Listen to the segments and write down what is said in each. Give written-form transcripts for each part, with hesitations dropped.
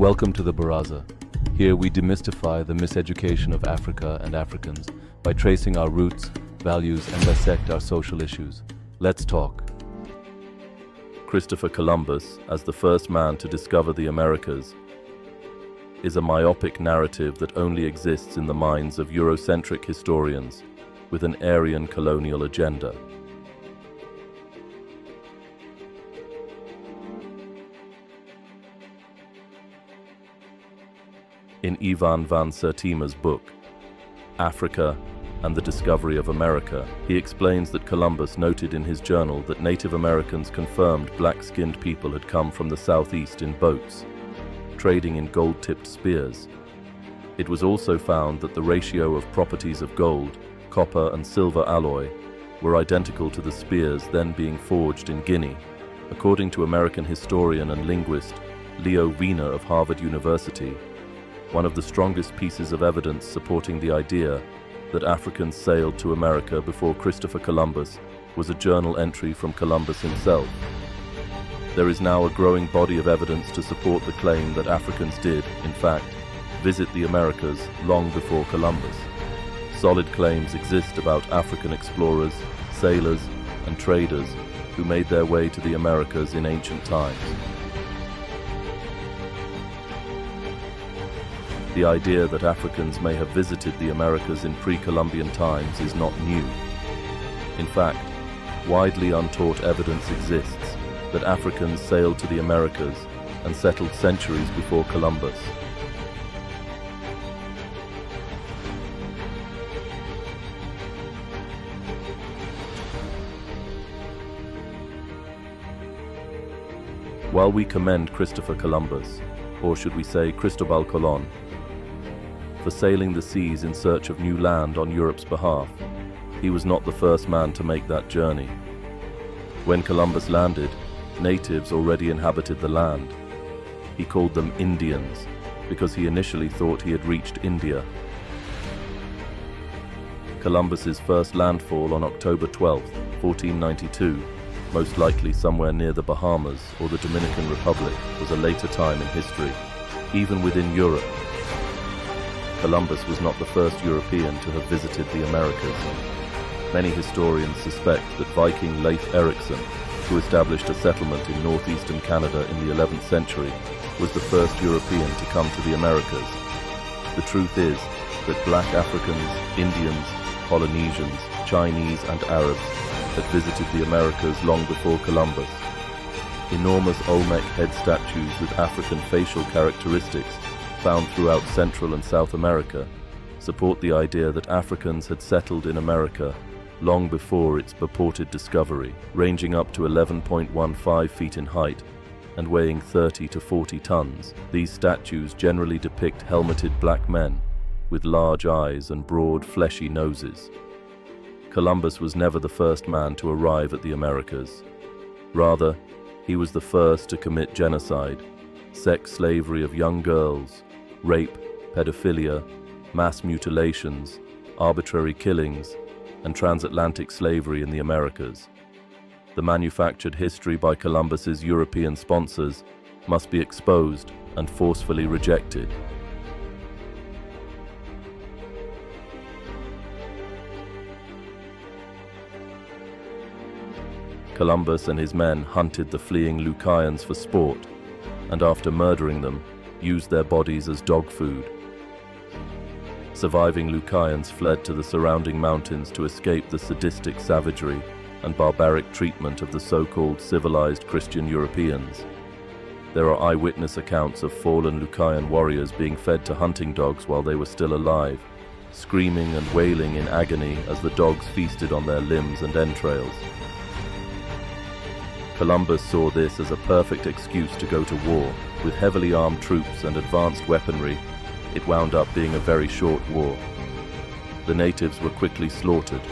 Welcome to the Baraza. Here we demystify the miseducation of Africa and Africans by tracing our roots, values, and dissect our social issues. Let's talk. Christopher Columbus, as the first man to discover the Americas, is a myopic narrative that only exists in the minds of Eurocentric historians with an Aryan colonial agenda. In Ivan van Sertima's book, Africa and the Discovery of America, he explains that Columbus noted in his journal that Native Americans confirmed black-skinned people had come from the southeast in boats, trading in gold-tipped spears. It was also found that the ratio of properties of gold, copper and silver alloy were identical to the spears then being forged in Guinea, according to American historian and linguist Leo Wiener of Harvard University. One of the strongest pieces of evidence supporting the idea that Africans sailed to America before Christopher Columbus was a journal entry from Columbus himself. There is now a growing body of evidence to support the claim that Africans did, in fact, visit the Americas long before Columbus. Solid claims exist about African explorers, sailors, and traders who made their way to the Americas in ancient times. The idea that Africans may have visited the Americas in pre-Columbian times is not new. In fact, widely untaught evidence exists that Africans sailed to the Americas and settled centuries before Columbus. While we commend Christopher Columbus, or should we say Cristobal Colon, for sailing the seas in search of new land on Europe's behalf, he was not the first man to make that journey. When Columbus landed, natives already inhabited the land. He called them Indians because he initially thought he had reached India. Columbus's first landfall on October 12, 1492, most likely somewhere near the Bahamas or the Dominican Republic, was a later time in history. Even within Europe, Columbus was not the first European to have visited the Americas. Many historians suspect that Viking Leif Erikson, who established a settlement in northeastern Canada in the 11th century, was the first European to come to the Americas. The truth is that black Africans, Indians, Polynesians, Chinese and Arabs had visited the Americas long before Columbus. Enormous Olmec head statues with African facial characteristics found throughout Central and South America support the idea that Africans had settled in America long before its purported discovery, ranging up to 11.15 feet in height and weighing 30 to 40 tons. These statues generally depict helmeted black men with large eyes and broad, fleshy noses. Columbus was never the first man to arrive at the Americas. Rather, he was the first to commit genocide, sex slavery of young girls, rape, pedophilia, mass mutilations, arbitrary killings, and transatlantic slavery in the Americas. The manufactured history by Columbus's European sponsors must be exposed and forcefully rejected. Columbus and his men hunted the fleeing Lucayans for sport, and after murdering them, used their bodies as dog food. Surviving Lucayans fled to the surrounding mountains to escape the sadistic savagery and barbaric treatment of the so-called civilized Christian Europeans. There are eyewitness accounts of fallen Lucayan warriors being fed to hunting dogs while they were still alive, screaming and wailing in agony as the dogs feasted on their limbs and entrails. Columbus saw this as a perfect excuse to go to war. With heavily armed troops and advanced weaponry, it wound up being a very short war. The natives were quickly slaughtered,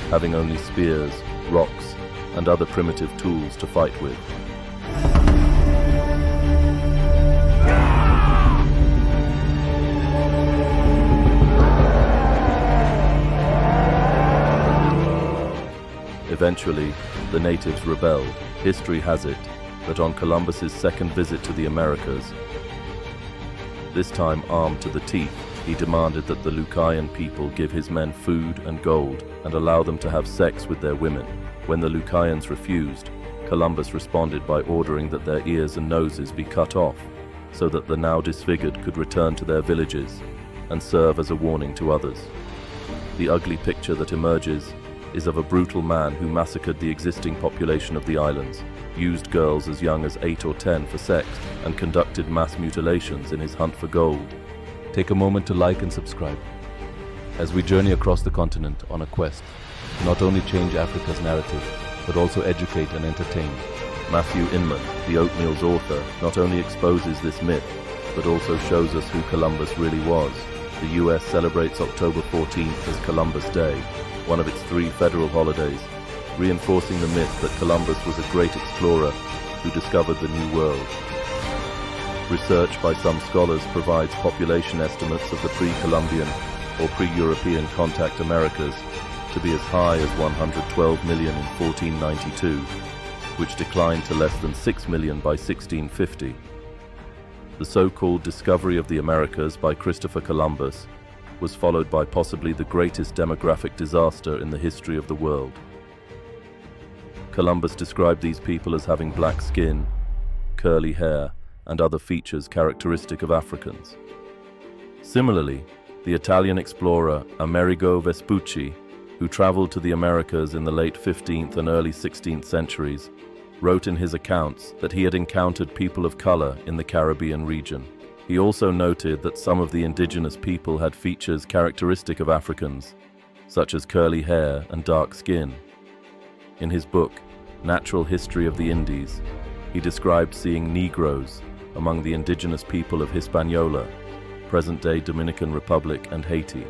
having only spears, rocks, and other primitive tools to fight with. Eventually, the natives rebelled. History has it that on Columbus's second visit to the Americas, This time armed to the teeth, he demanded that the Lucayan people give his men food and gold and allow them to have sex with their women. When the Lucayans refused, Columbus responded by ordering that their ears and noses be cut off, so that the now disfigured could return to their villages and serve as a warning to others. The ugly picture that emerges is of a brutal man who massacred the existing population of the islands, used girls as young as 8 or 10 for sex, and conducted mass mutilations in his hunt for gold. Take a moment to like and subscribe as we journey across the continent on a quest to not only change Africa's narrative, but also educate and entertain. Matthew Inman, the Oatmeal's author, not only exposes this myth, but also shows us who Columbus really was. The US celebrates October 14th as Columbus Day, one of its 3 federal holidays, reinforcing the myth that Columbus was a great explorer who discovered the New World. Research by some scholars provides population estimates of the pre-Columbian or pre-European contact Americas to be as high as 112 million in 1492, which declined to less than 6 million by 1650. The so-called discovery of the Americas by Christopher Columbus was followed by possibly the greatest demographic disaster in the history of the world. Columbus described these people as having black skin, curly hair, and other features characteristic of Africans. Similarly, the Italian explorer Amerigo Vespucci, who traveled to the Americas in the late 15th and early 16th centuries, wrote in his accounts that he had encountered people of color in the Caribbean region. He also noted that some of the indigenous people had features characteristic of Africans, such as curly hair and dark skin. In his book, Natural History of the Indies, he described seeing Negroes among the indigenous people of Hispaniola, present-day Dominican Republic and Haiti.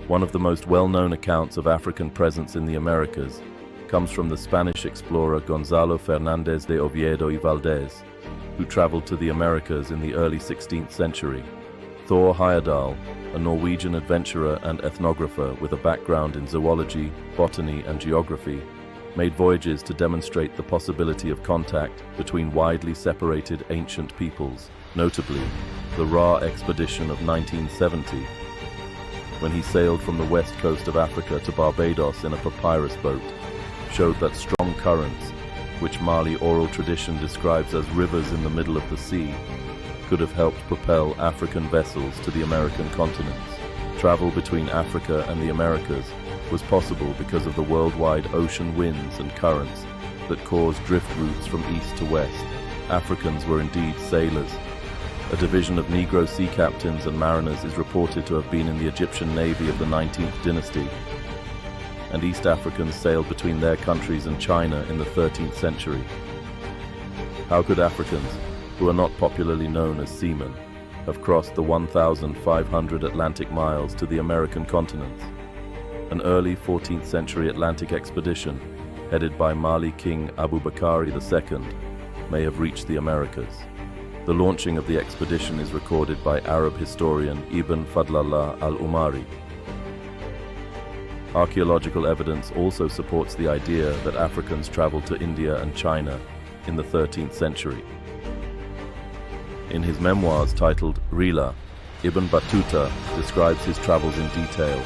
One of the most well-known accounts of African presence in the Americas comes from the Spanish explorer Gonzalo Fernández de Oviedo y Valdés, who traveled to the Americas in the early 16th century. Thor Heyerdahl, a Norwegian adventurer and ethnographer with a background in zoology, botany, and geography, made voyages to demonstrate the possibility of contact between widely separated ancient peoples, notably the Ra expedition of 1970, when he sailed from the west coast of Africa to Barbados in a papyrus boat, showed that strong currents, which Mali oral tradition describes as rivers in the middle of the sea, could have helped propel African vessels to the American continents. Travel between Africa and the Americas was possible because of the worldwide ocean winds and currents that caused drift routes from east to west. Africans were indeed sailors. A division of Negro sea captains and mariners is reported to have been in the Egyptian navy of the 19th dynasty, and East Africans sailed between their countries and China in the 13th century. How could Africans, who are not popularly known as seamen, have crossed the 1,500 Atlantic miles to the American continent? An early 14th century Atlantic expedition, headed by Mali King Abubakari II, may have reached the Americas. The launching of the expedition is recorded by Arab historian Ibn Fadlallah al-Umari. Archaeological evidence also supports the idea that Africans traveled to India and China in the 13th century. In his memoirs titled Rila, Ibn Battuta describes his travels in detail,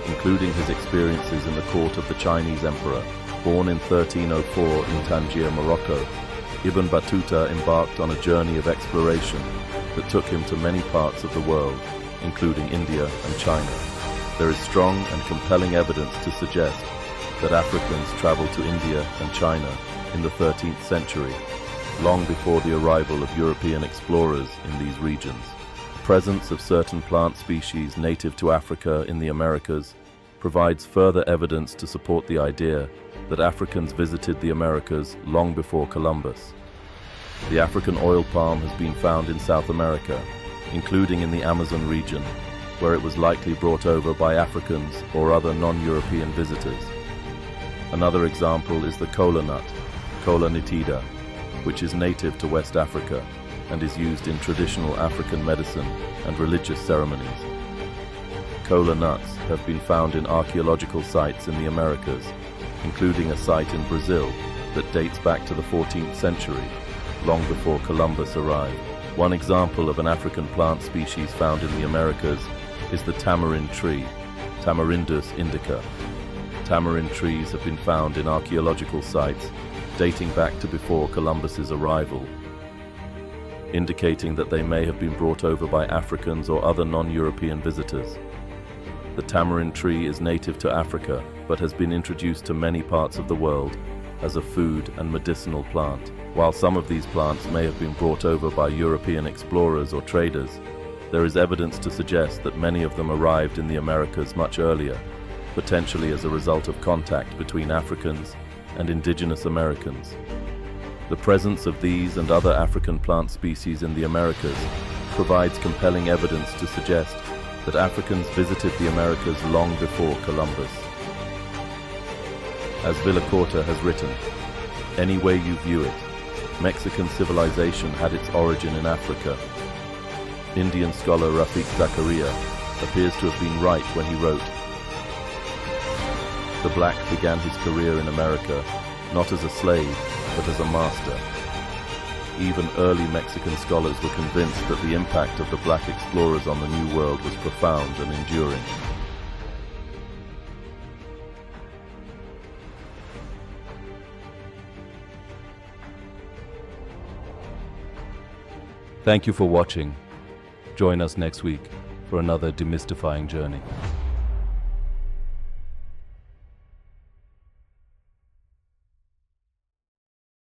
including his experiences in the court of the Chinese emperor. Born in 1304 in Tangier, Morocco, Ibn Battuta embarked on a journey of exploration that took him to many parts of the world, including India and China. There is strong and compelling evidence to suggest that Africans traveled to India and China in the 13th century, long before the arrival of European explorers in these regions. The presence of certain plant species native to Africa in the Americas provides further evidence to support the idea that Africans visited the Americas long before Columbus. The African oil palm has been found in South America, including in the Amazon region, where it was likely brought over by Africans or other non-European visitors. Another example is the kola nut, Kola nitida, which is native to West Africa and is used in traditional African medicine and religious ceremonies. Kola nuts have been found in archaeological sites in the Americas, including a site in Brazil that dates back to the 14th century, long before Columbus arrived. One example of an African plant species found in the Americas is the tamarind tree, Tamarindus indica. Tamarind trees have been found in archaeological sites dating back to before Columbus's arrival, indicating that they may have been brought over by Africans or other non-European visitors. The tamarind tree is native to Africa, but has been introduced to many parts of the world as a food and medicinal plant. While some of these plants may have been brought over by European explorers or traders, there is evidence to suggest that many of them arrived in the Americas much earlier, potentially as a result of contact between Africans and indigenous Americans. The presence of these and other African plant species in the Americas provides compelling evidence to suggest that Africans visited the Americas long before Columbus. As Villacorta has written, "Any way you view it, Mexican civilization had its origin in Africa." Indian scholar Rafiq Zakaria appears to have been right when he wrote, "The black began his career in America not as a slave, but as a master." Even early Mexican scholars were convinced that the impact of the black explorers on the New World was profound and enduring. Thank you for watching. Join us next week for another demystifying journey.